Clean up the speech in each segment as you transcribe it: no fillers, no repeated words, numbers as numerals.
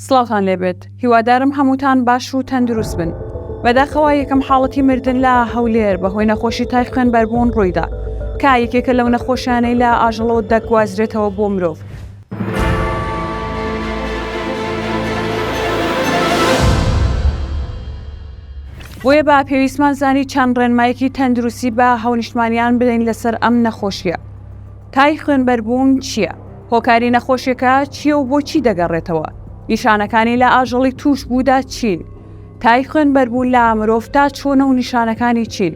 سڵاوتان لێبێت، هیوادارم هەمووتان باش و تەندروست بن. بەداخەوە یەکەم حاڵەتی مردن لە هەولێر بەهۆی نەخۆشی تای خوێنبەربوون ڕوویدا، کە یەکێکە لەو نەخۆشیانەی لە ئاژەڵەوە دەگوازرێتەوە بۆ مرۆڤ. بۆیە بە پێویستمان زانی چەند ڕێنمایەکی تەندروستی بە هەونیشتمانیان بدەین لەسەر ئەم نەخۆشیە. تای خوێنبەربوون چییە؟ هۆکاری نەخۆشیەکە چییە و بۆچی دەگەڕێتەوە؟ نیشانەکانی لە ئاژەڵی توش بوودا چین؟ تای خوێنبەربوون لە مرۆڤدا چۆنە و نیشانەکانی چین؟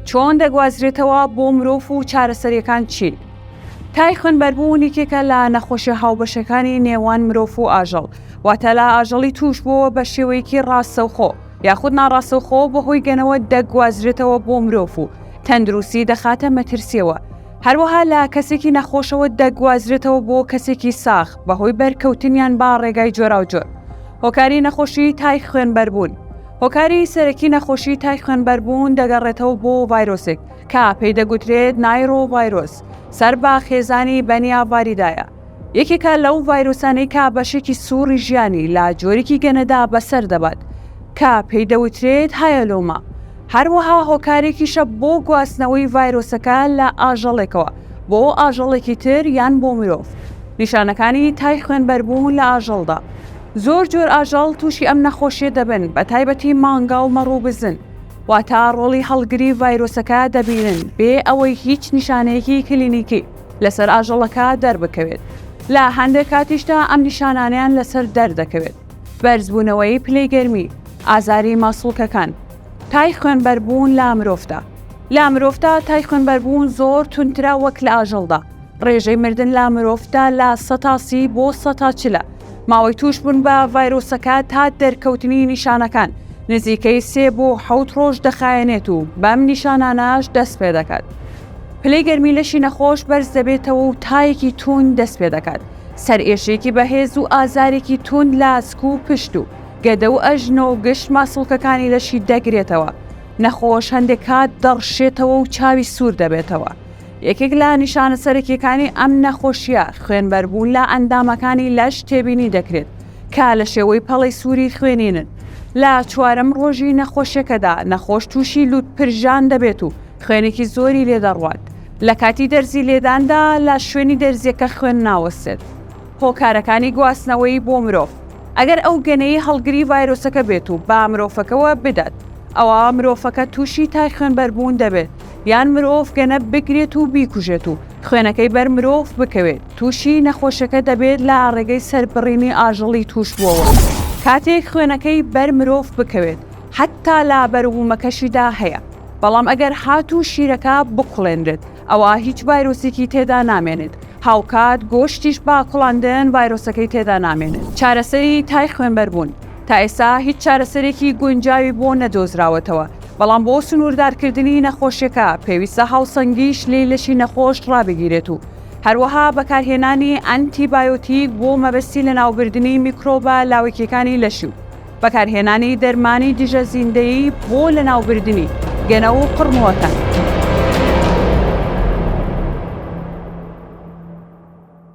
چۆن دەگوازرێتەوە بۆ مرۆڤ و چارەسەریەکان چین؟ تای خوێنبەربوون یەکێکە لە نەخۆشی هاوبەشەکانی نێوان مرۆڤ و ئاژەڵ، واتە لە ئاژەڵی توش بووە بە شێوەیەکی ڕاستەوخۆ یاخود ناڕاستەوخۆ بەهۆی گەنەوە دەگوازرێتەوە بۆ مرۆڤ و تەندروستی دەخاتە مەترسیەوە. هەروەها لە کەسێکی نەخۆشەوە دەگوازرێتەوە بۆ کەسێکی ساخ بەهۆی بەرکەوتنیان با ڕێگای جۆراوجۆر. هۆکاری نەخۆشی تای خوێنبەربوون. هۆکاری سەرەکی نەخۆشی تای خوێنبەربوون دەگەڕێتەوە بۆ ڤایرۆسێک کە پێی دەگوترێت نایرۆڤایرۆس، سەر بە خێزانی بەنیاباریدایە. یەکێکە لەو ڤایرۆسانەی کە بەشێکی سووڕی ژیانی لە جۆرێکی گەنەدا بەسەر دەبات کە پێی دەوترێت هایەلۆما. هەروەها هۆکارێکیشە بۆ گواستنەوەی ڤایرۆسەکە لە ئاژەڵێکەوە بۆ ئاژەڵێکی تر یان بۆ مرۆڤ. نیشانەکانی تای خوێنبەربوون لە ئاژەڵدا. زۆر جۆر ئاژەڵ تووشی ئەم نەخۆشیە دەبن، بە تایبەتی مانگا و مەڕوو بزن، واتە ڕۆڵی هەڵگری ڤایرۆسەکە دەبینن بێ ئەوەی هیچ نیشانەیەکی کلینیکی لەسەر ئاژەڵەکە دەربکەوێت. لە هەندێک کاتیشدا ئەم نیشانانیان لەسەر دەردەکەوێت: بەرزبوونەوەی پلەی گەرمی، ئازاری ماسوولکەکان. تای خوێنبەربوون لە مرۆڤدا. لە مرۆڤدا تای خوێنبەربوون زۆر تونترە وەک لە ئاژەڵدا. ڕێژەی مردن لە مرۆڤدا لە 130 بۆ 140. ماوەی توشبوون بە ڤایرۆسەکە تا دەرکەوتنی نیشانەکان نزیکەی 3 بۆ 7 ڕۆژ دەخایەنێت و بەم نیشانانەش دەست پێ دەکات. پلەی گەرمی لەشی نەخۆش بەرز دەبێتەوە و تایەکی توند دەست پێ دەکات. سەرئێشێکی بەهێز و ئازارێکی توند لە ئاسک و پشت و گەدە و ئەژنە و گشت ماسوولکەکانی لەشی دەگرێتەوە. نەخۆش هەندێک کات دەڕشێتەوە و چاوی سوور دەبێتەوە. یەکێک لە نیشانە سەرەکیەکانی ئەم نەخۆشیە خوێنبەربوون لە ئەندامەکانی لەش تێبینی دەکرێت کە لە شێوەی پەڵەی سووری خوێنینن. لە 4ەم ڕۆژی نەخۆشیەکەدا نەخۆش تووشی لووت پرژان دەبێت و خوێنێکی زۆری لێدەڕوات. لە کاتی دەرزی لێداندا لە شوێنی دەرزیەکە خوێن ناوەستێت. هۆکارەکانی گواستنەوەی بۆ مرۆڤ. ئەگەر ئەو گەنەی هەڵگری ڤایرۆسەکە بێت و با مرۆڤەکەوە بدات، ئەوە مرۆڤەکە تووشی تای خوێنبەربوون دەبێت، یان مرۆڤ گەنە بگرێت و بیکوژێت و خوێنەکەی بەر مرۆڤ بکەوێت. تووشی نەخۆشەکە دەبێت لە ڕێگەی سەربڕینی ئاژەڵی توش بووەوە. کاتێک خوێنەکەی بەر مرۆڤ بکەوێت، حتا لە بەروومەکەشیدا هەیە. بەڵام ئەگەر هاتوو شیرەکە بقوڵێنرێت، ئەوە هیچ ڤایرۆسێکی تێدا نامێنێت. هاوکات گۆشتیش با کوڵاندن ڤایرۆسەکەی تێدا نامێنێت. چارەسەری تای خوێنبەربوون. تا ئێستا هیچ چارەسەرێکی گونجاوی بۆ نەدۆزراوەتەوە، بەڵام بۆ سنووردارکردنی نەخۆشیەکە پێویستە هاوسەنگیش لێی لەشی نەخۆش ڕابگیرێت و هەروەها بەکارهێنانی ئەنتیبایۆتیک بۆ مەبەستی لە ناوبردنی میکرۆبە لاوەکیەکانی لەشی و بەکارهێنانی دەرمانی دژە زیندەیی بۆ لە ناوبردنی گەنە و قڕمووەکان.